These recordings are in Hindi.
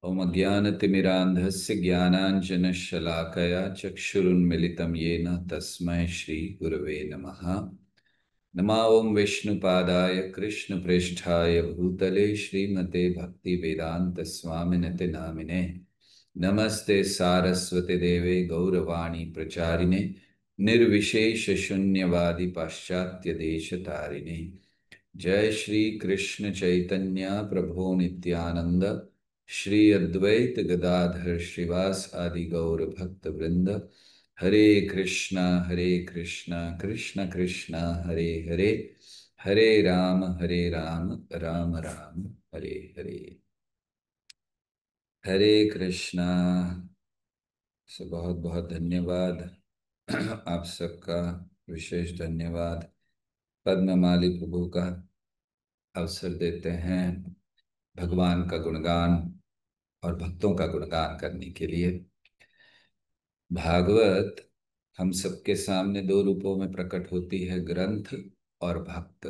ओम अज्ञानतिमिरान्धस्य ज्ञानाञ्जनशलाकया चक्षुरुन्मिलितं येन तस्मै श्रीगुरवे नमः। नमः ओं विष्णुपादाय कृष्णप्रेष्ठाय भूतले श्रीमते भक्तिवेदान्तस्वामिनते नामिने। नमस्ते सारस्वती देवे गौरवाणी प्रचारिणे निर्विशेष शून्यवादी पाश्चात्य देश तारिणे। जय श्री कृष्ण चैतन्य प्रभो नित्यानंद श्री अद्वैत गदाधर श्रीवास आदि गौर भक्त वृंद। हरे कृष्णा कृष्ण कृष्णा हरे हरे, हरे राम राम राम हरे हरे। हरे कृष्णा से बहुत बहुत धन्यवाद। आप सबका विशेष धन्यवाद। पद्ममाली प्रभु का अवसर देते हैं भगवान का गुणगान और भक्तों का गुणगान करने के लिए। भागवत हम सबके सामने दो रूपों में प्रकट होती है, ग्रंथ और भक्त।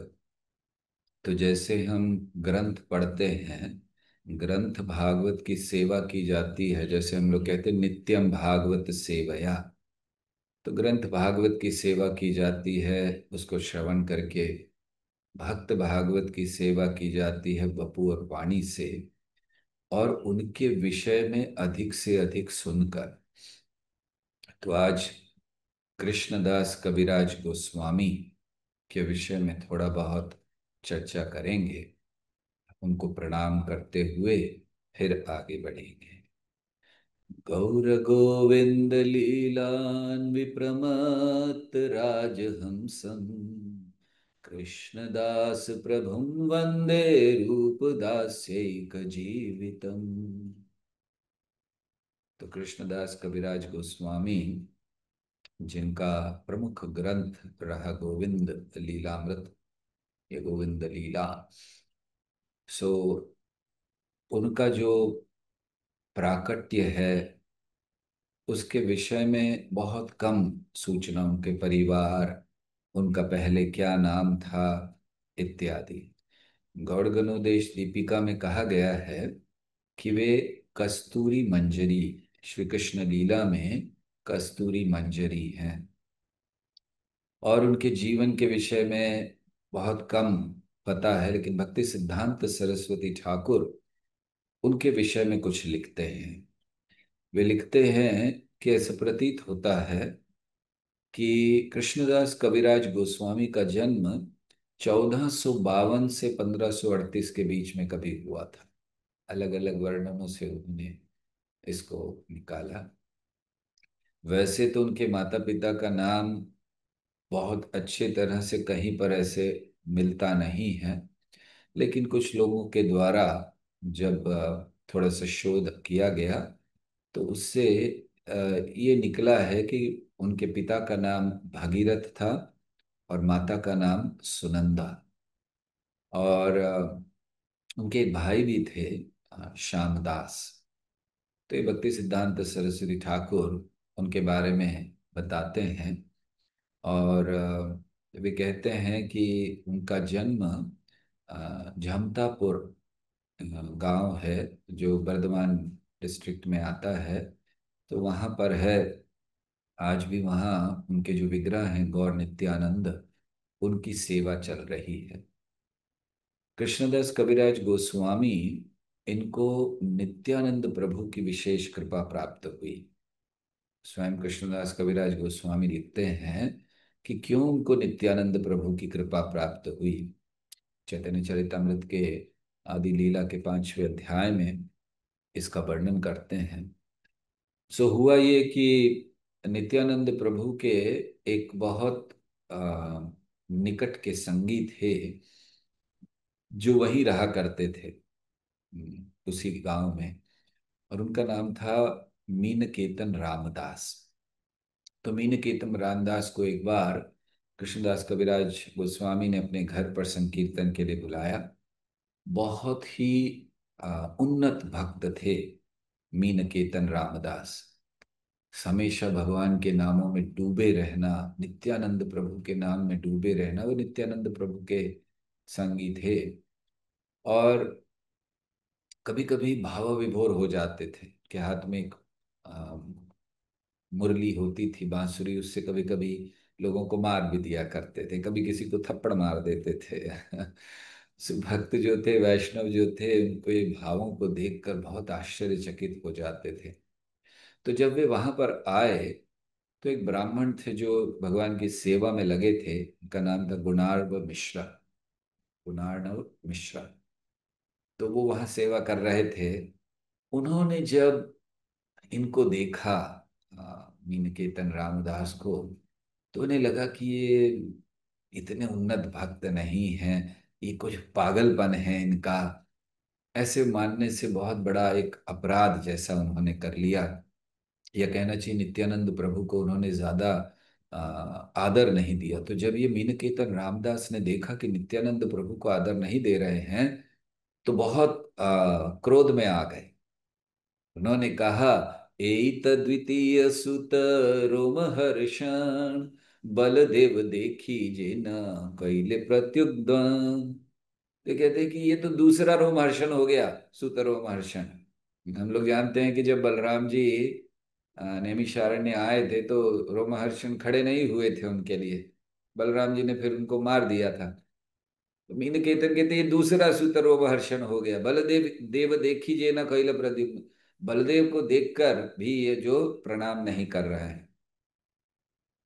तो जैसे हम ग्रंथ पढ़ते हैं, ग्रंथ भागवत की सेवा की जाती है, जैसे हम लोग कहते हैं नित्यम भागवत सेवया। तो ग्रंथ भागवत की सेवा की जाती है उसको श्रवण करके, भक्त भागवत की सेवा की जाती है वपु और वाणी से, और उनके विषय में अधिक से अधिक सुनकर। तो आज कृष्णदास कविराज गोस्वामी के विषय में थोड़ा बहुत चर्चा करेंगे। उनको प्रणाम करते हुए फिर आगे बढ़ेंगे। गौर गोविंद लीलान् विप्रमत्त राजहंसं कृष्णदास प्रभुं वंदे रूपदास्यैक जीवितम्। तो कृष्णदास कविराज गोस्वामी, जिनका प्रमुख ग्रंथ रहा गोविंद लीलामृत, ये गोविंद लीला, सो उनका जो प्राकट्य है उसके विषय में बहुत कम सूचना, उनके परिवार, उनका पहले क्या नाम था इत्यादि। गौड़गनोदेश दीपिका में कहा गया है कि वे कस्तूरी मंजरी, श्री कृष्ण लीला में कस्तूरी मंजरी हैं। और उनके जीवन के विषय में बहुत कम पता है, लेकिन भक्ति सिद्धांत सरस्वती ठाकुर उनके विषय में कुछ लिखते हैं। वे लिखते हैं कि ऐसा प्रतीत होता है कि कृष्णदास कविराज गोस्वामी का जन्म 1452 से 1538 के बीच में कभी हुआ था। अलग अलग वर्णनों से उन्होंने इसको निकाला। वैसे तो उनके माता पिता का नाम बहुत अच्छे तरह से कहीं पर ऐसे मिलता नहीं है, लेकिन कुछ लोगों के द्वारा जब थोड़ा सा शोध किया गया तो उससे ये निकला है कि उनके पिता का नाम भागीरथ था और माता का नाम सुनंदा। और उनके एक भाई भी थे, श्यामदास। तो ये भक्ति सिद्धांत सरस्वती ठाकुर उनके बारे में बताते हैं। और वे कहते हैं कि उनका जन्म झमतापुर गांव है, जो बर्धमान डिस्ट्रिक्ट में आता है, तो वहाँ पर है। आज भी वहाँ उनके जो विग्रह हैं गौर नित्यानंद, उनकी सेवा चल रही है। कृष्णदास कविराज गोस्वामी, इनको नित्यानंद प्रभु की विशेष कृपा प्राप्त हुई। स्वयं कृष्णदास कविराज गोस्वामी लिखते हैं कि क्यों उनको नित्यानंद प्रभु की कृपा प्राप्त हुई। चैतन्य चरितमृत के आदि लीला के 5वें अध्याय में इसका वर्णन करते हैं। सो हुआ ये कि नित्यानंद प्रभु के एक बहुत निकट के संगी थे, जो वहीं रहा करते थे, उसी गांव में। और उनका नाम था मीनकेतन रामदास। तो मीनकेतन रामदास को एक बार कृष्णदास कविराज गोस्वामी ने अपने घर पर संकीर्तन के लिए बुलाया। बहुत ही उन्नत भक्त थे मीनकेतन रामदास। हमेशा भगवान के नामों में डूबे रहना, नित्यानंद प्रभु के नाम में डूबे रहना, वो नित्यानंद प्रभु के संगी थे। और कभी कभी भाव विभोर हो जाते थे कि हाथ में एक आ, मुरली होती थी, बांसुरी, उससे कभी कभी लोगों को मार भी दिया करते थे, कभी किसी को थप्पड़ मार देते थे। भक्त जो थे, वैष्णव जो थे, उनको ये भावों को देखकर बहुत आश्चर्यचकित हो जाते थे। तो जब वे वहां पर आए तो एक ब्राह्मण थे जो भगवान की सेवा में लगे थे, उनका नाम था गुणार्व मिश्रा। गुणार्णव मिश्रा। तो वो वहां सेवा कर रहे थे। उन्होंने जब इनको देखा, मीनकेतन रामदास को, तो उन्हें लगा कि ये इतने उन्नत भक्त नहीं हैं, ये कुछ पागलपन है इनका। ऐसे मानने से बहुत बड़ा एक अपराध जैसा उन्होंने कर लिया। या कहना चाहिए नित्यानंद प्रभु को उन्होंने ज्यादा आ, आदर नहीं दिया। तो जब ये मीनकेतन रामदास ने देखा कि नित्यानंद प्रभु को आदर नहीं दे रहे हैं, तो बहुत क्रोध में आ गए। उन्होंने कहा, एत द्वितीय सुत रोमहर्षण, बलदेव देखी जे न कैले प्रत्युग्धन। तो कहते हैं कि ये तो दूसरा रोमहर्षण हो गया, सुत रोमहर्षण। हम लोग जानते हैं कि जब बलराम जी नैमिषारण्य आए थे तो रोमहर्षण खड़े नहीं हुए थे उनके लिए, बलराम जी ने फिर उनको मार दिया था। तो मीन केतन कहते ये दूसरा सूतरोपहर्षण हो गया, बलदेव देव देखी जे न कैल प्रद्युम्न। बलदेव को देखकर भी ये जो प्रणाम नहीं कर रहा है।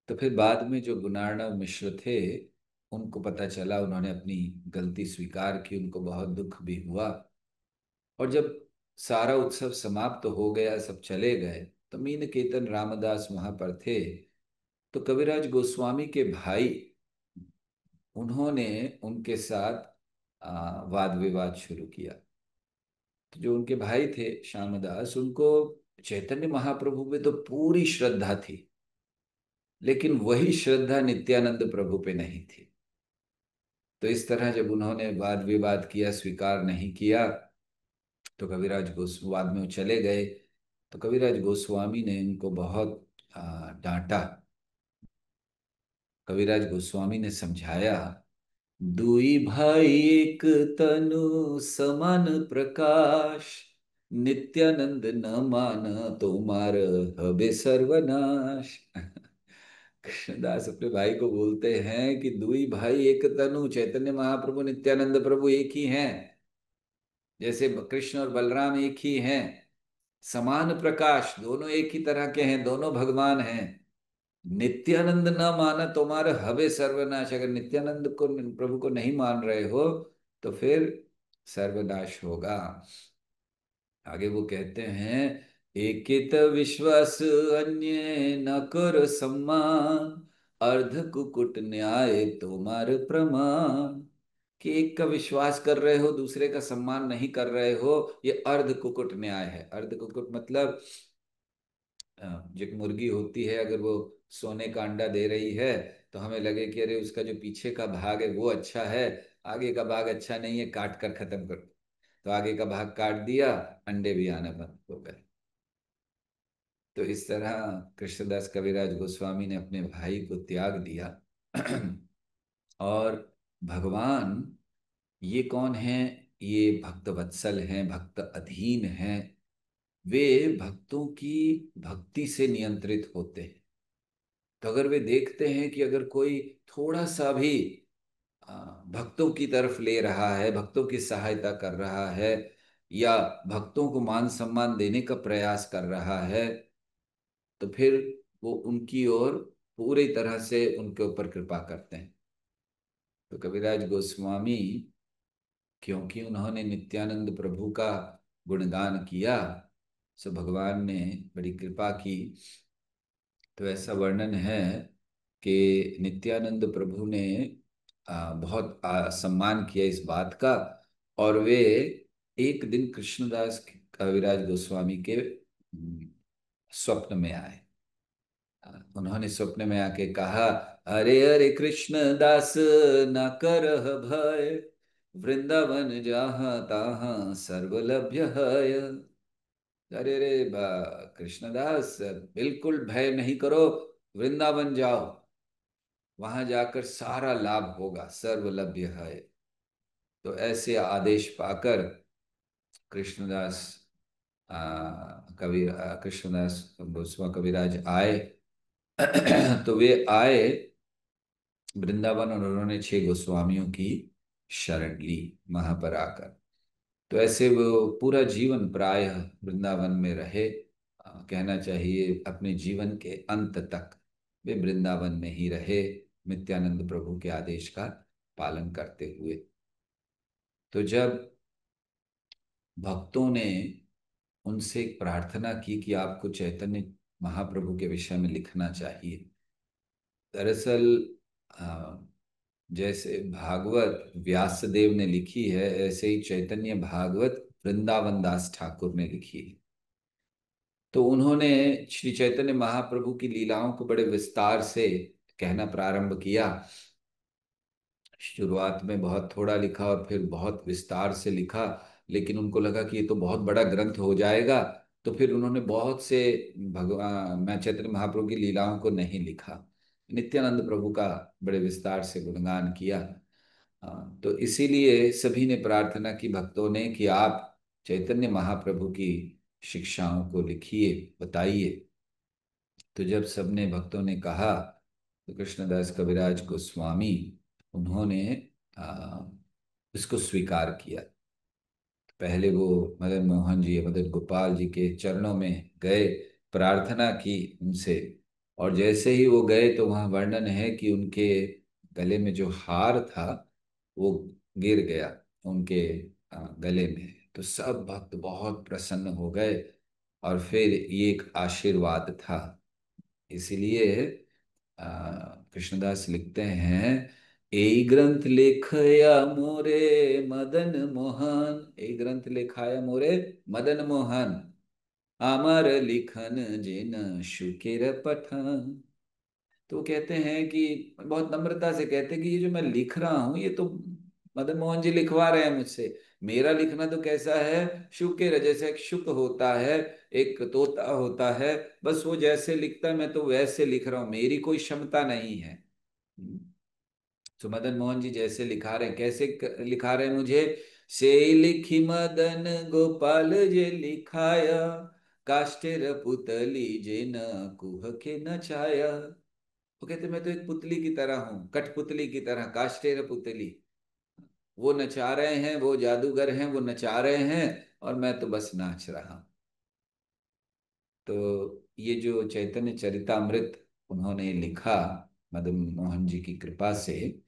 तो फिर बाद में जो गुणार्णव मिश्र थे, उनको पता चला, उन्होंने अपनी गलती स्वीकार की, उनको बहुत दुख भी हुआ। और जब सारा उत्सव समाप्त हो गया, सब चले गए, तो मीन केतन रामदास वहां पर थे। तो कविराज गोस्वामी के भाई, उन्होंने उनके साथ वाद विवाद शुरू किया। तो जो उनके भाई थे श्यामदास, उनको चैतन्य महाप्रभु में तो पूरी श्रद्धा थी, लेकिन वही श्रद्धा नित्यानंद प्रभु पे नहीं थी। तो इस तरह जब उन्होंने वाद विवाद किया, स्वीकार नहीं किया, तो कविराज गोस्वामी बाद में वो चले गए। तो कविराज गोस्वामी ने इनको बहुत डांटा। कविराज गोस्वामी ने समझाया, दुई भाई एक तनु समान प्रकाश, नित्यानंद न मान तुम्हार हबे सर्वनाश। कृष्णदास अपने भाई को बोलते हैं कि दुई भाई एक तनु, चैतन्य महाप्रभु नित्यानंद प्रभु एक ही हैं, जैसे कृष्ण और बलराम एक ही हैं। समान प्रकाश, दोनों एक ही तरह के हैं, दोनों भगवान हैं। नित्यानंद न माना तुम्हारे हवे सर्वनाश। अगर नित्यानंद को, प्रभु को नहीं मान रहे हो, तो फिर सर्वनाश होगा। आगे वो कहते हैं, एकित विश्वास अन्य न कर सम्मान, अर्ध कुकुट न्याय तुम्हारे प्रमाण। कि एक का विश्वास कर रहे हो, दूसरे का सम्मान नहीं कर रहे हो, ये अर्ध कुकुट न्याय है। अर्ध कुकुट मतलब जो एक मुर्गी होती है, अगर वो सोने का अंडा दे रही है, तो हमें लगे कि अरे उसका जो पीछे का भाग है वो अच्छा है, आगे का भाग अच्छा नहीं है, काट कर खत्म कर। तो आगे का भाग काट दिया, अंडे भी आना बंद हो गए। तो इस तरह कृष्णदास कविराज गोस्वामी ने अपने भाई को त्याग दिया। और भगवान ये कौन है? ये भक्त वत्सल हैं, भक्त अधीन हैं। वे भक्तों की भक्ति से नियंत्रित होते हैं। तो अगर वे देखते हैं कि अगर कोई थोड़ा सा भी आ, भक्तों की तरफ ले रहा है, भक्तों की सहायता कर रहा है, या भक्तों को मान सम्मान देने का प्रयास कर रहा है, तो फिर वो उनकी ओर पूरी तरह से उनके ऊपर कृपा करते हैं। तो कविराज गोस्वामी, क्योंकि उन्होंने नित्यानंद प्रभु का गुणगान किया, सो भगवान ने बड़ी कृपा की। तो ऐसा वर्णन है कि नित्यानंद प्रभु ने बहुत सम्मान किया इस बात का। और वे एक दिन कृष्णदास कविराज गोस्वामी के स्वप्न में आए। उन्होंने स्वप्न में आके कहा, अरे अरे कृष्ण दास न करह भय, वृंदावन जहाँ तहाँ सर्वलभ्य है। अरे रे कृष्णदास, बिल्कुल भय नहीं करो, वृंदावन जाओ, वहां जाकर सारा लाभ होगा, सर्वलभ्य है। तो ऐसे आदेश पाकर कृष्णदास कृष्णदास गोस्वामी कविराज आए। तो वे आए वृंदावन और उन्होंने 6 गोस्वामियों की शरण ली वहां पर आकर। तो ऐसे वो पूरा जीवन प्रायः वृंदावन में रहे। कहना चाहिए अपने जीवन के अंत तक वे वृंदावन में ही रहे, नित्यानंद प्रभु के आदेश का पालन करते हुए। तो जब भक्तों ने उनसे एक प्रार्थना की कि आपको चैतन्य महाप्रभु के विषय में लिखना चाहिए। दरअसल अ, जैसे भागवत व्यासदेव ने लिखी है, ऐसे ही चैतन्य भागवत वृंदावन दास ठाकुर ने लिखी है। तो उन्होंने श्री चैतन्य महाप्रभु की लीलाओं को बड़े विस्तार से कहना प्रारंभ किया। शुरुआत में बहुत थोड़ा लिखा और फिर बहुत विस्तार से लिखा, लेकिन उनको लगा कि ये तो बहुत बड़ा ग्रंथ हो जाएगा। तो फिर उन्होंने बहुत से भगवान मैं चैतन्य महाप्रभु की लीलाओं को नहीं लिखा, नित्यानंद प्रभु का बड़े विस्तार से गुणगान किया। तो इसीलिए सभी ने प्रार्थना की, भक्तों ने, कि आप चैतन्य महाप्रभु की शिक्षाओं को लिखिए, बताइए। तो जब सबने भक्तों ने कहा तो कृष्णदास कविराज गोस्वामी उन्होंने आ, इसको स्वीकार किया। पहले वो मदन मोहन जी, मदन गोपाल जी के चरणों में गए, प्रार्थना की उनसे। और जैसे ही वो गए तो वहाँ वर्णन है कि उनके गले में जो हार था वो गिर गया उनके गले में। तो सब भक्त बहुत प्रसन्न हो गए। और फिर ये एक आशीर्वाद था। इसलिए कृष्णदास लिखते हैं, ए ग्रंथ लेखया मोरे मदन मोहन, ए ग्रंथ लिखाया मोरे मदन मोहन, अमर लिखन जिन शुकिर पठन। तो कहते हैं कि बहुत नम्रता से कहते हैं कि ये जो मैं लिख रहा हूं ये तो मदन मोहन जी लिखवा रहे हैं मुझसे। मेरा लिखना तो कैसा है, शुक्र है, जैसे एक शुक होता है, एक तोता होता है, बस वो जैसे लिखता है मैं तो वैसे लिख रहा हूं, मेरी कोई क्षमता नहीं है। तो मदन मोहन जी जैसे लिखा रहे हैं, कैसे लिखा रहे हैं मुझे, से लिखी मदन गोपाल जे लिखाया, काष्ठेर पुतली जे न कुह के न छाया। वो कहते मैं तो एक पुतली की तरह हूँ, कठपुतली की तरह, काष्ठेर पुतली। वो नचा रहे हैं, वो जादूगर हैं, वो नचा रहे हैं, और मैं तो बस नाच रहा हूं। तो ये जो चैतन्य चरितामृत उन्होंने लिखा मदन मोहन जी की कृपा से,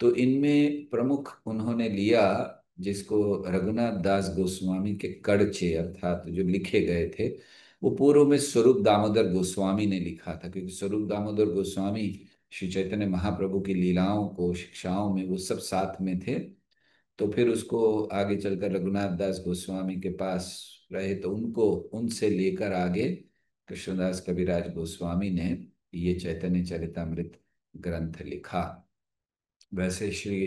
तो इनमें प्रमुख उन्होंने लिया जिसको रघुनाथ दास गोस्वामी के कड़चे अर्थात जो लिखे गए थे, वो पूर्व में स्वरूप दामोदर गोस्वामी ने लिखा था। क्योंकि स्वरूप दामोदर गोस्वामी श्री चैतन्य महाप्रभु की लीलाओं को, शिक्षाओं में वो सब साथ में थे। तो फिर उसको आगे चलकर रघुनाथ दास गोस्वामी के पास रहे, तो उनको उनसे लेकर आगे कृष्णदास कविराज गोस्वामी ने ये चैतन्य चरितामृत ग्रंथ लिखा। वैसे श्री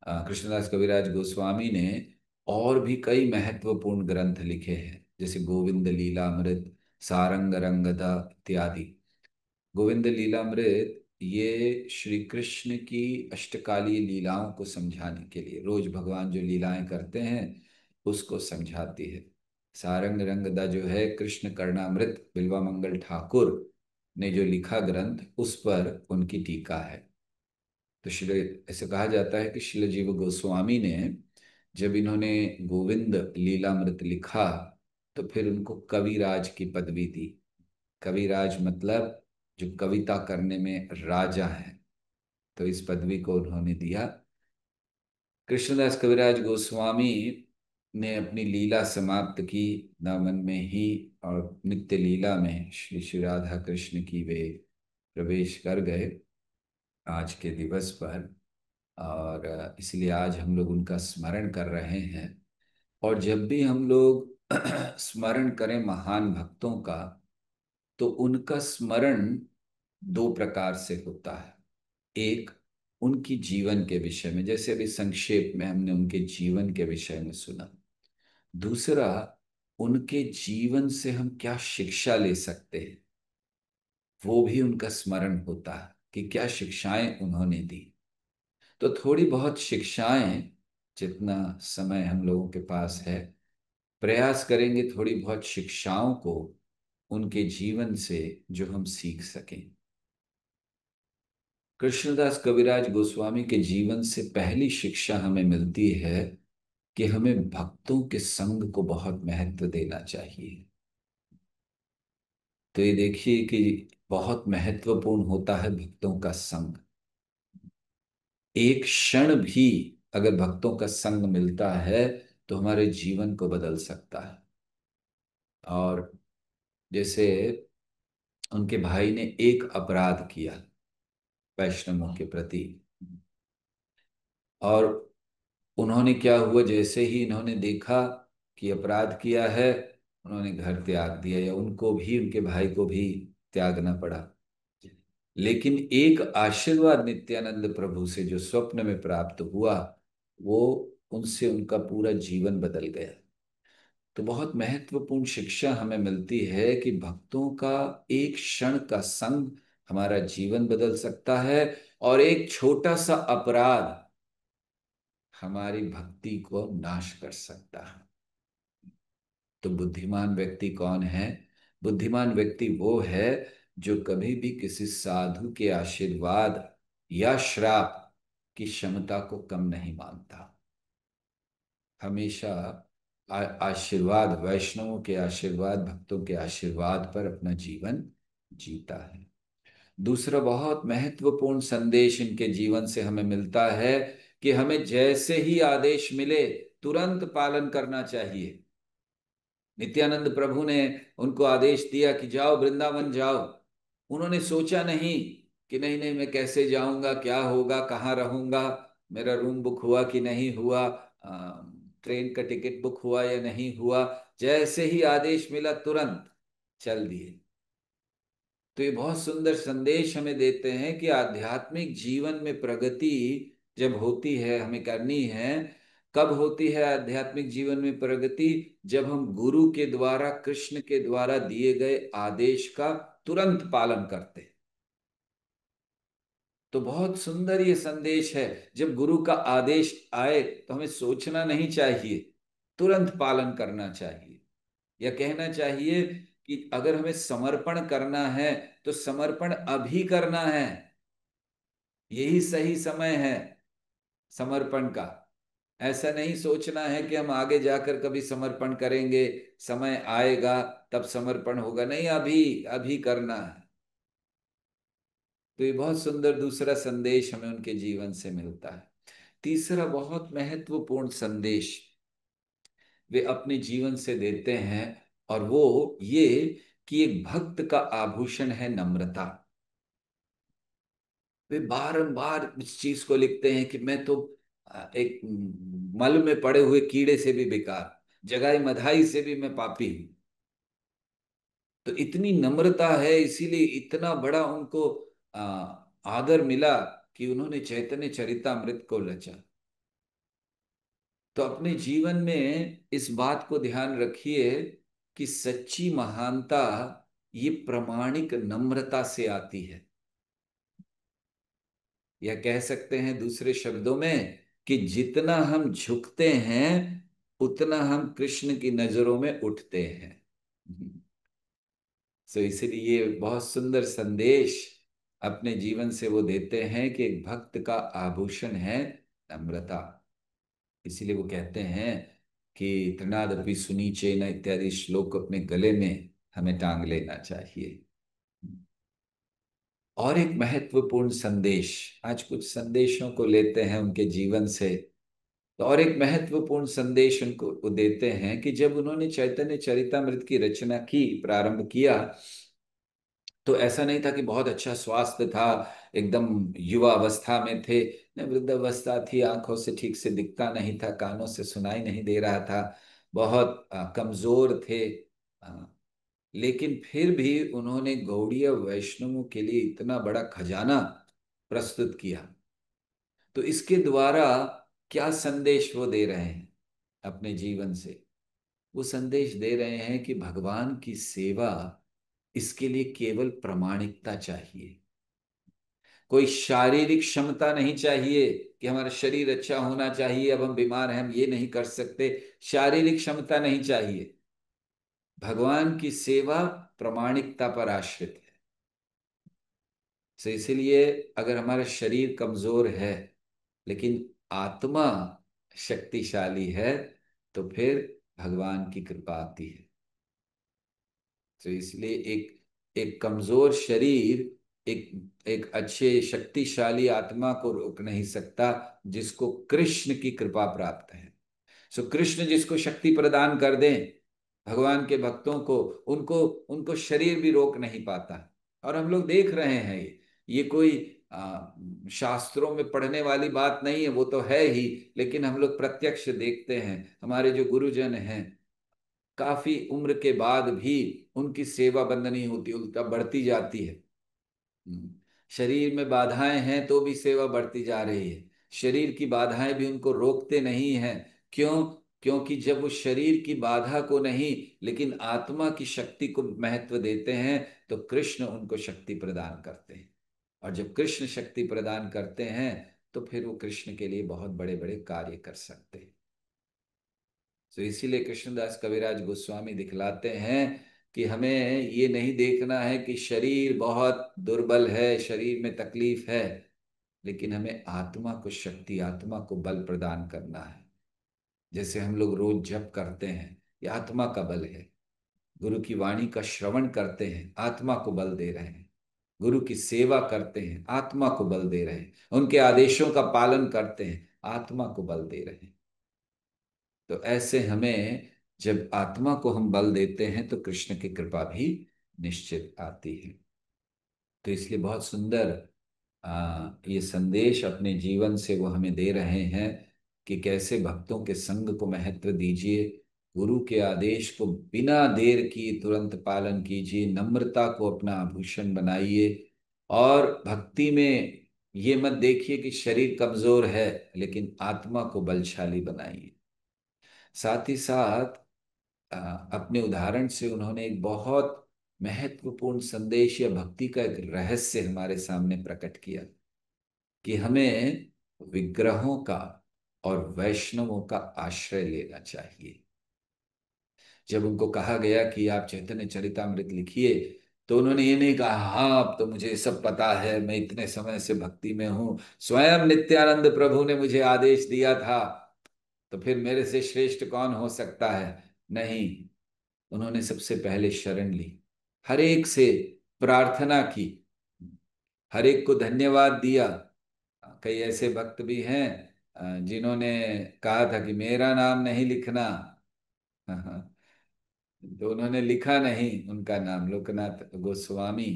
कृष्णदास कविराज गोस्वामी ने और भी कई महत्वपूर्ण ग्रंथ लिखे हैं, जैसे गोविंद लीलामृत, सारंग रंगदा इत्यादि। गोविंद लीलामृत ये श्री कृष्ण की अष्टकालीय लीलाओं को समझाने के लिए, रोज भगवान जो लीलाएं करते हैं उसको समझाती है। सारंग रंगदा जो है कृष्ण कर्णामृत, बिल्वा मंगल ठाकुर ने जो लिखा ग्रंथ, उस पर उनकी टीका है। तो श्री ऐसे कहा जाता है कि श्रील जीव गोस्वामी ने जब इन्होंने गोविंद लीलामृत लिखा तो फिर उनको कविराज की पदवी दी। कविराज मतलब जो कविता करने में राजा है, तो इस पदवी को उन्होंने दिया। कृष्णदास कविराज गोस्वामी ने अपनी लीला समाप्त की दामन में ही, और नित्य लीला में श्री श्री राधा कृष्ण की वे प्रवेश कर गए आज के दिवस पर। और इसलिए आज हम लोग उनका स्मरण कर रहे हैं। और जब भी हम लोग स्मरण करें महान भक्तों का, तो उनका स्मरण दो प्रकार से होता है। एक, उनकी जीवन के विषय में, जैसे अभी संक्षेप में हमने उनके जीवन के विषय में सुना। दूसरा, उनके जीवन से हम क्या शिक्षा ले सकते हैं, वो भी उनका स्मरण होता है कि क्या शिक्षाएं उन्होंने दी। तो थोड़ी बहुत शिक्षाएं, जितना समय हम लोगों के पास है, प्रयास करेंगे थोड़ी बहुत शिक्षाओं को उनके जीवन से जो हम सीख सकें। कृष्णदास कविराज गोस्वामी के जीवन से पहली शिक्षा हमें मिलती है कि हमें भक्तों के संग को बहुत महत्व देना चाहिए। तो ये देखिए कि बहुत महत्वपूर्ण होता है भक्तों का संग। एक क्षण भी अगर भक्तों का संग मिलता है तो हमारे जीवन को बदल सकता है। और जैसे उनके भाई ने एक अपराध किया वैष्णवों के प्रति, और उन्होंने क्या हुआ, जैसे ही इन्होंने देखा कि अपराध किया है, उन्होंने घर त्याग दिया, या उनको भी उनके भाई को भी त्यागना पड़ा। लेकिन एक आशीर्वाद नित्यानंद प्रभु से जो स्वप्न में प्राप्त हुआ, वो उनसे उनका पूरा जीवन बदल गया। तो बहुत महत्वपूर्ण शिक्षा हमें मिलती है कि भक्तों का एक क्षण का संग हमारा जीवन बदल सकता है, और एक छोटा सा अपराध हमारी भक्ति को नाश कर सकता है। तो बुद्धिमान व्यक्ति कौन है? बुद्धिमान व्यक्ति वो है जो कभी भी किसी साधु के आशीर्वाद या श्राप की क्षमता को कम नहीं मानता। हमेशा आशीर्वाद, वैष्णवों के आशीर्वाद, भक्तों के आशीर्वाद पर अपना जीवन जीता है। दूसरा बहुत महत्वपूर्ण संदेश इनके जीवन से हमें मिलता है कि हमें जैसे ही आदेश मिले तुरंत पालन करना चाहिए। नित्यानंद प्रभु ने उनको आदेश दिया कि जाओ वृंदावन जाओ। उन्होंने सोचा नहीं कि नहीं नहीं मैं कैसे जाऊंगा, क्या होगा, कहाँ रहूंगा, मेरा रूम बुक हुआ कि नहीं हुआ, ट्रेन का टिकट बुक हुआ या नहीं हुआ। जैसे ही आदेश मिला तुरंत चल दिए। तो ये बहुत सुंदर संदेश हमें देते हैं कि आध्यात्मिक जीवन में प्रगति जब होती है, हमें करनी है। कब होती है आध्यात्मिक जीवन में प्रगति? जब हम गुरु के द्वारा, कृष्ण के द्वारा दिए गए आदेश का तुरंत पालन करते हैं। तो बहुत सुंदर ये संदेश है। जब गुरु का आदेश आए तो हमें सोचना नहीं चाहिए, तुरंत पालन करना चाहिए। या कहना चाहिए कि अगर हमें समर्पण करना है तो समर्पण अभी करना है। यही सही समय है समर्पण का। ऐसा नहीं सोचना है कि हम आगे जाकर कभी समर्पण करेंगे, समय आएगा तब समर्पण होगा। नहीं, अभी अभी करना है। तो ये बहुत सुंदर दूसरा संदेश हमें उनके जीवन से मिलता है। तीसरा बहुत महत्वपूर्ण संदेश वे अपने जीवन से देते हैं, और वो ये कि एक भक्त का आभूषण है नम्रता। वे बारंबार इस चीज को लिखते हैं कि मैं तो एक मल में पड़े हुए कीड़े से भी बेकार, जगाई मधाई से भी मैं पापी हूं। तो इतनी नम्रता है, इसीलिए इतना बड़ा उनको आ, आदर मिला कि उन्होंने चैतन्य चरितामृत को रचा। तो अपने जीवन में इस बात को ध्यान रखिए कि सच्ची महानता ये प्रामाणिक नम्रता से आती है। या कह सकते हैं दूसरे शब्दों में कि जितना हम झुकते हैं उतना हम कृष्ण की नजरों में उठते हैं। तो इसलिए ये बहुत सुंदर संदेश अपने जीवन से वो देते हैं कि एक भक्त का आभूषण है नम्रता। इसीलिए वो कहते हैं कि तृणादपि सुनीचेन इत्यादि श्लोक अपने गले में हमें टांग लेना चाहिए। और एक महत्वपूर्ण संदेश, आज कुछ संदेशों को लेते हैं उनके जीवन से। तो और एक महत्वपूर्ण संदेश उनको वो देते हैं कि जब उन्होंने चैतन्य चरितामृत की रचना की, प्रारंभ किया, तो ऐसा नहीं था कि बहुत अच्छा स्वास्थ्य था, एकदम युवा अवस्था में थे। न, वृद्धावस्था थी, आंखों से ठीक से दिखता नहीं था, कानों से सुनाई नहीं दे रहा था, बहुत कमजोर थे। अ, लेकिन फिर भी उन्होंने गौड़ीय वैष्णवों के लिए इतना बड़ा खजाना प्रस्तुत किया। तो इसके द्वारा क्या संदेश वो दे रहे हैं अपने जीवन से? वो संदेश दे रहे हैं कि भगवान की सेवा, इसके लिए केवल प्रामाणिकता चाहिए। कोई शारीरिक क्षमता नहीं चाहिए कि हमारा शरीर अच्छा होना चाहिए, अब हम बीमार हैं हम ये नहीं कर सकते, शारीरिक क्षमता नहीं चाहिए। भगवान की सेवा प्रामाणिकता पर आश्रित है। तो इसलिए अगर हमारा शरीर कमजोर है लेकिन आत्मा शक्तिशाली है, तो फिर भगवान की कृपा आती है। तो इसलिए एक एक कमजोर शरीर एक एक अच्छे शक्तिशाली आत्मा को रोक नहीं सकता, जिसको कृष्ण की कृपा प्राप्त है। सो कृष्ण जिसको शक्ति प्रदान कर दें भगवान के भक्तों को, उनको उनको शरीर भी रोक नहीं पाता। और हम लोग देख रहे हैं ये कोई शास्त्रों में पढ़ने वाली बात नहीं है, वो तो है ही, लेकिन हम लोग प्रत्यक्ष देखते हैं। हमारे जो गुरुजन हैं काफी उम्र के बाद भी उनकी सेवा बंद नहीं होती, उल्टा बढ़ती जाती है। हम्म। शरीर में बाधाएं हैं तो भी सेवा बढ़ती जा रही है। शरीर की बाधाएं भी उनको रोकते नहीं हैं। क्यों? क्योंकि जब वो शरीर की बाधा को नहीं लेकिन आत्मा की शक्ति को महत्व देते हैं, तो कृष्ण उनको शक्ति प्रदान करते हैं। और जब कृष्ण शक्ति प्रदान करते हैं, तो फिर वो कृष्ण के लिए बहुत बड़े बड़े कार्य कर सकते हैं। तो इसीलिए कृष्णदास कविराज गोस्वामी दिखलाते हैं कि हमें ये नहीं देखना है कि शरीर बहुत दुर्बल है, शरीर में तकलीफ है, लेकिन हमें आत्मा को शक्ति, आत्मा को बल प्रदान करना है। जैसे हम लोग रोज जप करते हैं, ये आत्मा का बल है। गुरु की वाणी का श्रवण करते हैं, आत्मा को बल दे रहे हैं। गुरु की सेवा करते हैं, आत्मा को बल दे रहे हैं। उनके आदेशों का पालन करते हैं, आत्मा को बल दे रहे हैं। तो ऐसे हमें जब आत्मा को हम बल देते हैं तो कृष्ण की कृपा भी निश्चित आती है। तो इसलिए बहुत सुंदर ये संदेश अपने जीवन से वो हमें दे रहे हैं कि कैसे भक्तों के संग को महत्व दीजिए, गुरु के आदेश को बिना देर किए तुरंत पालन कीजिए, नम्रता को अपना आभूषण बनाइए। और भक्ति में ये मत देखिए कि शरीर कमजोर है, लेकिन आत्मा को बलशाली बनाइए। साथ ही साथ अ, अपने उदाहरण से उन्होंने एक बहुत महत्वपूर्ण संदेश या भक्ति का एक रहस्य हमारे सामने प्रकट किया कि हमें विग्रहों का और वैष्णवों का आश्रय लेना चाहिए। जब उनको कहा गया कि आप चैतन्य चरितामृत लिखिए, तो उन्होंने ये नहीं कहा हाँ अब तो मुझे सब पता है, मैं इतने समय से भक्ति में हूं, स्वयं नित्यानंद प्रभु ने मुझे आदेश दिया था, तो फिर मेरे से श्रेष्ठ कौन हो सकता है। नहीं, उन्होंने सबसे पहले शरण ली, हर एक से प्रार्थना की, हर एक को धन्यवाद दिया। कई ऐसे भक्त भी हैं जिन्होंने कहा था कि मेरा नाम नहीं लिखना। तो उन्होंने लिखा नहीं उनका नाम, लोकनाथ गोस्वामी।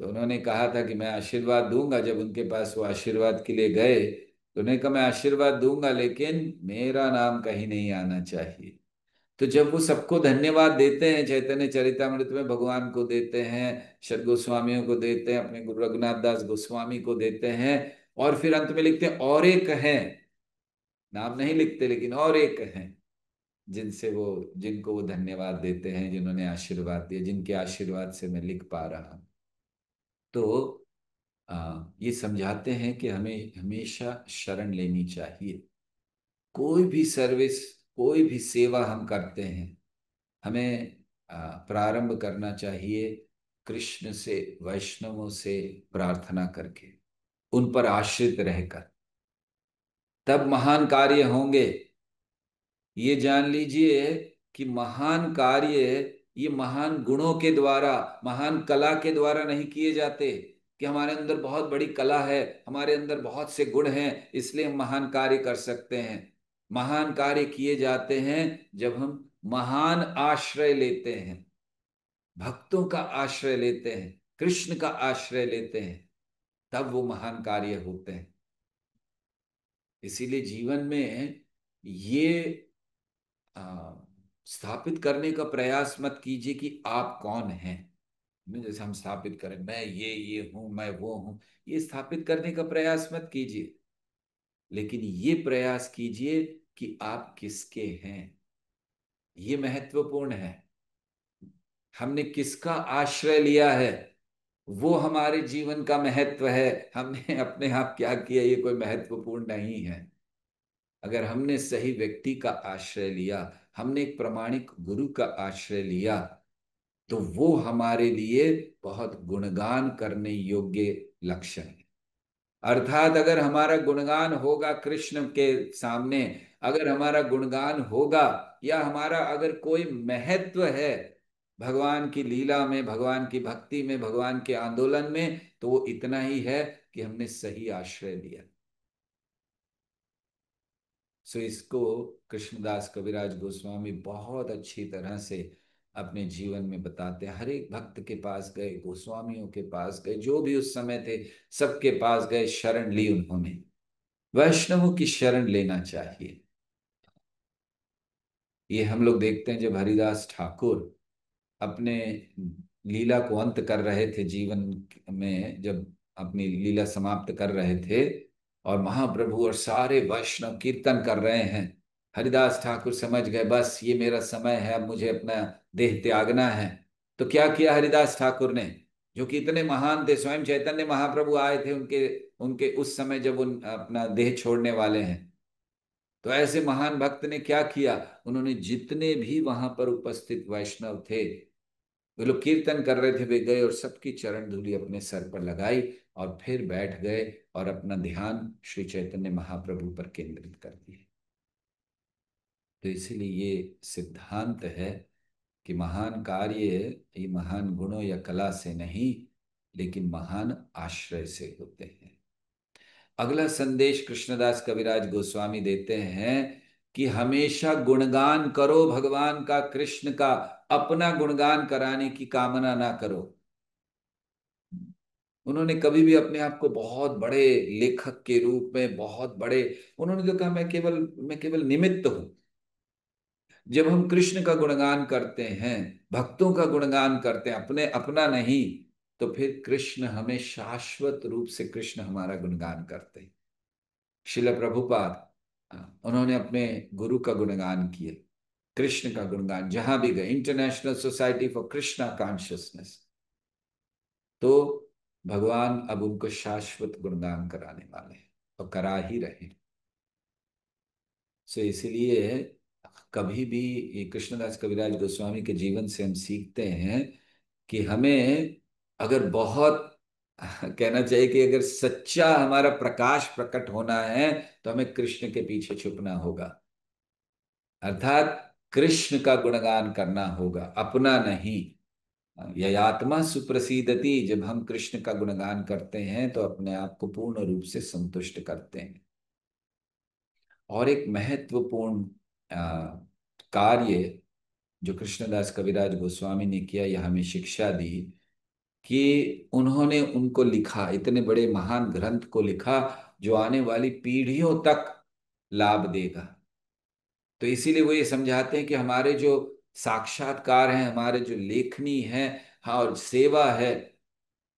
तो उन्होंने कहा था कि मैं आशीर्वाद दूंगा, जब उनके पास वो आशीर्वाद के लिए गए तो उन्होंने कहा मैं आशीर्वाद दूंगा लेकिन मेरा नाम कहीं नहीं आना चाहिए। तो जब वो सबको धन्यवाद देते हैं, चैतन्य चरितामृत में भगवान को देते हैं, शत गोस्वामियों को देते हैं, अपने गुरु रघुनाथ दास गोस्वामी को देते हैं, और फिर अंत में लिखते हैं और एक हैं, नाम नहीं लिखते लेकिन और एक हैं जिनसे वो, जिनको वो धन्यवाद देते हैं, जिन्होंने आशीर्वाद दिया, जिनके आशीर्वाद से मैं लिख पा रहा हूं। तो ये समझाते हैं कि हमें हमेशा शरण लेनी चाहिए। कोई भी सर्विस, कोई भी सेवा हम करते हैं, हमें प्रारंभ करना चाहिए कृष्ण से, वैष्णवों से प्रार्थना करके, उन पर आश्रित रहकर, तब महान कार्य होंगे। ये जान लीजिए कि महान कार्य ये महान गुणों के द्वारा, महान कला के द्वारा नहीं किए जाते कि हमारे अंदर बहुत बड़ी कला है, हमारे अंदर बहुत से गुण हैं इसलिए हम महान कार्य कर सकते हैं। महान कार्य किए जाते हैं जब हम महान आश्रय लेते हैं, भक्तों का आश्रय लेते हैं, कृष्ण का आश्रय लेते हैं, तब वो महान कार्य होते हैं। इसीलिए जीवन में ये आ, स्थापित करने का प्रयास मत कीजिए कि आप कौन हैं। जैसे हम स्थापित करें मैं ये हूं, मैं वो हूं, ये स्थापित करने का प्रयास मत कीजिए, लेकिन ये प्रयास कीजिए कि आप किसके हैं। ये महत्वपूर्ण है, हमने किसका आश्रय लिया है। वो हमारे जीवन का महत्व है। हमने अपने आप क्या किया ये कोई महत्वपूर्ण नहीं है। अगर हमने सही व्यक्ति का आश्रय लिया, हमने एक प्रामाणिक गुरु का आश्रय लिया, तो वो हमारे लिए बहुत गुणगान करने योग्य लक्षण है। अर्थात अगर हमारा गुणगान होगा कृष्ण के सामने, अगर हमारा गुणगान होगा, या हमारा अगर कोई महत्व है भगवान की लीला में, भगवान की भक्ति में, भगवान के आंदोलन में, तो वो इतना ही है कि हमने सही आश्रय लिया। सो इसको कृष्णदास कविराज गोस्वामी बहुत अच्छी तरह से अपने जीवन में बताते हैं। हर एक भक्त के पास गए, गोस्वामियों के पास गए, जो भी उस समय थे सबके पास गए, शरण ली उन्होंने। वैष्णवों की शरण लेना चाहिए। ये हम लोग देखते हैं जब हरिदास ठाकुर अपने लीला को अंत कर रहे थे जीवन में, जब अपनी लीला समाप्त कर रहे थे और महाप्रभु और सारे वैष्णव कीर्तन कर रहे हैं, हरिदास ठाकुर समझ गए बस ये मेरा समय है, अब मुझे अपना देह त्यागना है। तो क्या किया हरिदास ठाकुर ने, जो कि इतने महान थे, स्वयं चैतन्य महाप्रभु आए थे उनके उनके उस समय जब उन अपना देह छोड़ने वाले हैं, तो ऐसे महान भक्त ने क्या किया, उन्होंने जितने भी वहां पर उपस्थित वैष्णव थे, वे लोग कीर्तन कर रहे थे, वे गए और सबकी चरण धूलि अपने सर पर लगाई और फिर बैठ गए और अपना ध्यान श्री चैतन्य महाप्रभु पर केंद्रित कर दिया। तो इसीलिए ये सिद्धांत है कि महान कार्य ये महान गुणों या कला से नहीं, लेकिन महान आश्रय से होते हैं। अगला संदेश कृष्णदास कविराज गोस्वामी देते हैं कि हमेशा गुणगान करो भगवान का, कृष्ण का। अपना गुणगान कराने की कामना ना करो। उन्होंने कभी भी अपने आप को बहुत बड़े लेखक के रूप में, बहुत बड़े, उन्होंने तो कहा मैं केवल निमित्त हूं। जब हम कृष्ण का गुणगान करते हैं, भक्तों का गुणगान करते हैं, अपने अपना नहीं, तो फिर कृष्ण हमें शाश्वत रूप से, कृष्ण हमारा गुणगान करते हैं। शिल प्रभुपाद उन्होंने अपने गुरु का गुणगान किया, कृष्ण का गुणगान, जहां भी गए, international society for Krishna consciousness. तो भगवान अब उनको शाश्वत गुणगान कराने वाले हैं और करा ही रहे। सो इसलिए कभी भी ये कृष्णदास कविराज गोस्वामी के जीवन से हम सीखते हैं कि हमें अगर बहुत कहना चाहिए कि अगर सच्चा हमारा प्रकाश प्रकट होना है, तो हमें कृष्ण के पीछे छुपना होगा। अर्थात कृष्ण का गुणगान करना होगा, अपना नहीं। ययात्मा सुप्रसिद्धति, जब हम कृष्ण का गुणगान करते हैं तो अपने आप को पूर्ण रूप से संतुष्ट करते हैं। और एक महत्वपूर्ण कार्य जो कृष्णदास कविराज गोस्वामी ने किया, यह हमें शिक्षा दी कि उन्होंने उनको लिखा, इतने बड़े महान ग्रंथ को लिखा जो आने वाली पीढ़ियों तक लाभ देगा। तो इसीलिए वो ये समझाते हैं कि हमारे जो साक्षात्कार हैं, हमारे जो लेखनी है, हाँ, और सेवा है,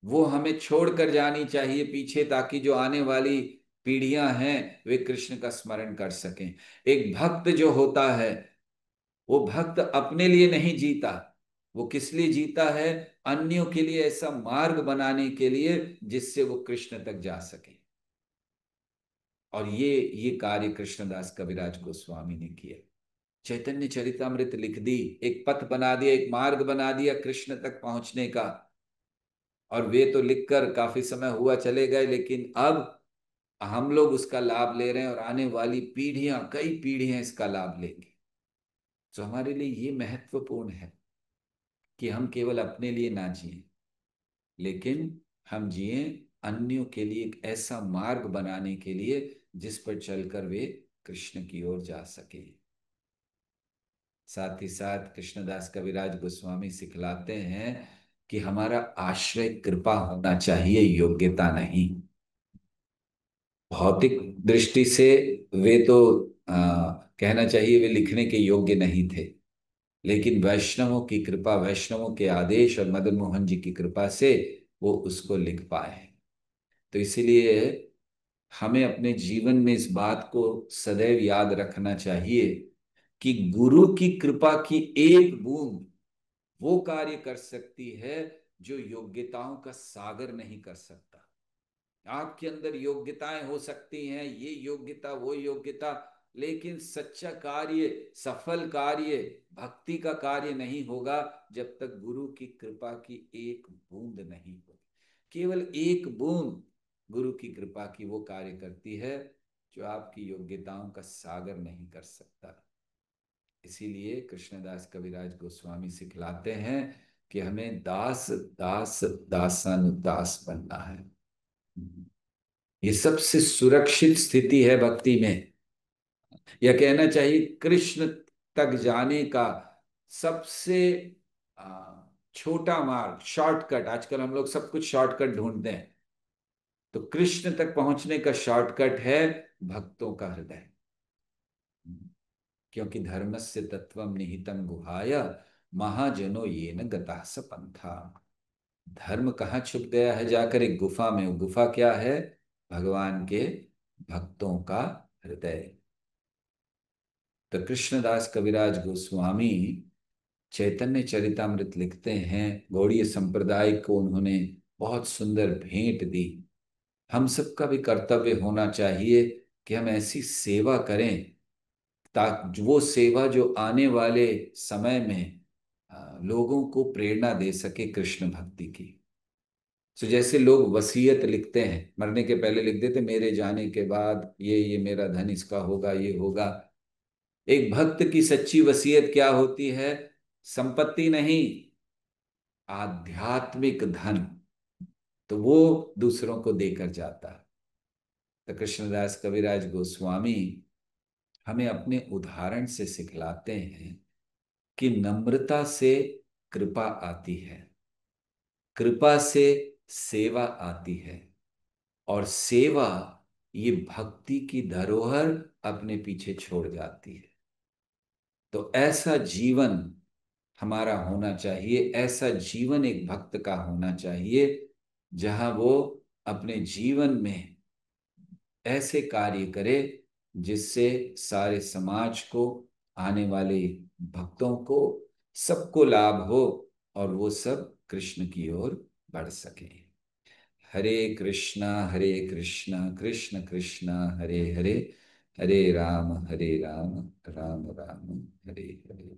वो हमें छोड़कर जानी चाहिए पीछे, ताकि जो आने वाली पीढ़ियां हैं वे कृष्ण का स्मरण कर सकें। एक भक्त जो होता है, वो भक्त अपने लिए नहीं जीता, वो किस लिए जीता है, अन्यों के लिए ऐसा मार्ग बनाने के लिए जिससे वो कृष्ण तक जा सके। और ये कार्य कृष्णदास कविराज गोस्वामी ने किया। चैतन्य चरितामृत लिख दी, एक पथ बना दिया, एक मार्ग बना दिया कृष्ण तक पहुंचने का। और वे तो लिखकर काफी समय हुआ चले गए, लेकिन अब हम लोग उसका लाभ ले रहे हैं और आने वाली पीढ़ियां, कई पीढ़ियां इसका लाभ लेंगी। तो हमारे लिए ये महत्वपूर्ण है कि हम केवल अपने लिए ना जिए, लेकिन हम जिए अन्यों के लिए, एक ऐसा मार्ग बनाने के लिए जिस पर चलकर वे कृष्ण की ओर जा सके। साथ ही साथ कृष्णदास कविराज गोस्वामी सिखलाते हैं कि हमारा आश्रय कृपा होना चाहिए, योग्यता नहीं। भौतिक दृष्टि से वे तो कहना चाहिए वे लिखने के योग्य नहीं थे, लेकिन वैष्णवों की कृपा, वैष्णवों के आदेश और मदन मोहन जी की कृपा से वो उसको लिख पाए। तो इसीलिए हमें अपने जीवन में इस बात को सदैव याद रखना चाहिए कि गुरु की कृपा की एक बूंद वो कार्य कर सकती है जो योग्यताओं का सागर नहीं कर सकता। आपके अंदर योग्यताएं हो सकती हैं, ये योग्यता वो योग्यता, लेकिन सच्चा कार्य, सफल कार्य, भक्ति का कार्य नहीं होगा जब तक गुरु की कृपा की एक बूंद नहीं होगी। केवल एक बूंद गुरु की कृपा की वो कार्य करती है जो आपकी योग्यताओं का सागर नहीं कर सकता। इसीलिए कृष्णदास कविराज गोस्वामी सिखलाते हैं कि हमें दास दास दासन दास बनना है। ये सबसे सुरक्षित स्थिति है भक्ति में, या कहना चाहिए कृष्ण तक जाने का सबसे छोटा मार्ग, शॉर्टकट। आजकल हम लोग सब कुछ शॉर्टकट ढूंढते हैं, तो कृष्ण तक पहुंचने का शॉर्टकट है भक्तों का हृदय। क्योंकि धर्मस्य तत्वम निहितम गुहाय महाजनो ये न गता स पंथा। धर्म कहाँ छुप गया है? जाकर एक गुफा में। वो गुफा क्या है? भगवान के भक्तों का हृदय। तो कृष्णदास कविराज गोस्वामी चैतन्य चरितामृत लिखते हैं, गौड़ीय संप्रदाय को उन्होंने बहुत सुंदर भेंट दी। हम सबका भी कर्तव्य होना चाहिए कि हम ऐसी सेवा करें ताकि वो सेवा जो आने वाले समय में लोगों को प्रेरणा दे सके कृष्ण भक्ति की। तो जैसे लोग वसीयत लिखते हैं, मरने के पहले लिख देते मेरे जाने के बाद ये मेरा धन इसका होगा, ये होगा। एक भक्त की सच्ची वसीयत क्या होती है? संपत्ति नहीं, आध्यात्मिक धन। तो वो दूसरों को देकर जाता है। तो कृष्णदास कविराज गोस्वामी हमें अपने उदाहरण से सिखलाते हैं कि नम्रता से कृपा आती है, कृपा से सेवा आती है, और सेवा ये भक्ति की धरोहर अपने पीछे छोड़ जाती है। तो ऐसा जीवन हमारा होना चाहिए, ऐसा जीवन एक भक्त का होना चाहिए जहां वो अपने जीवन में ऐसे कार्य करे जिससे सारे समाज को, आने वाले भक्तों को, सबको लाभ हो और वो सब कृष्ण की ओर बढ़ सके। हरे कृष्णा कृष्ण कृष्ण हरे हरे, हरे राम राम राम हरे हरे।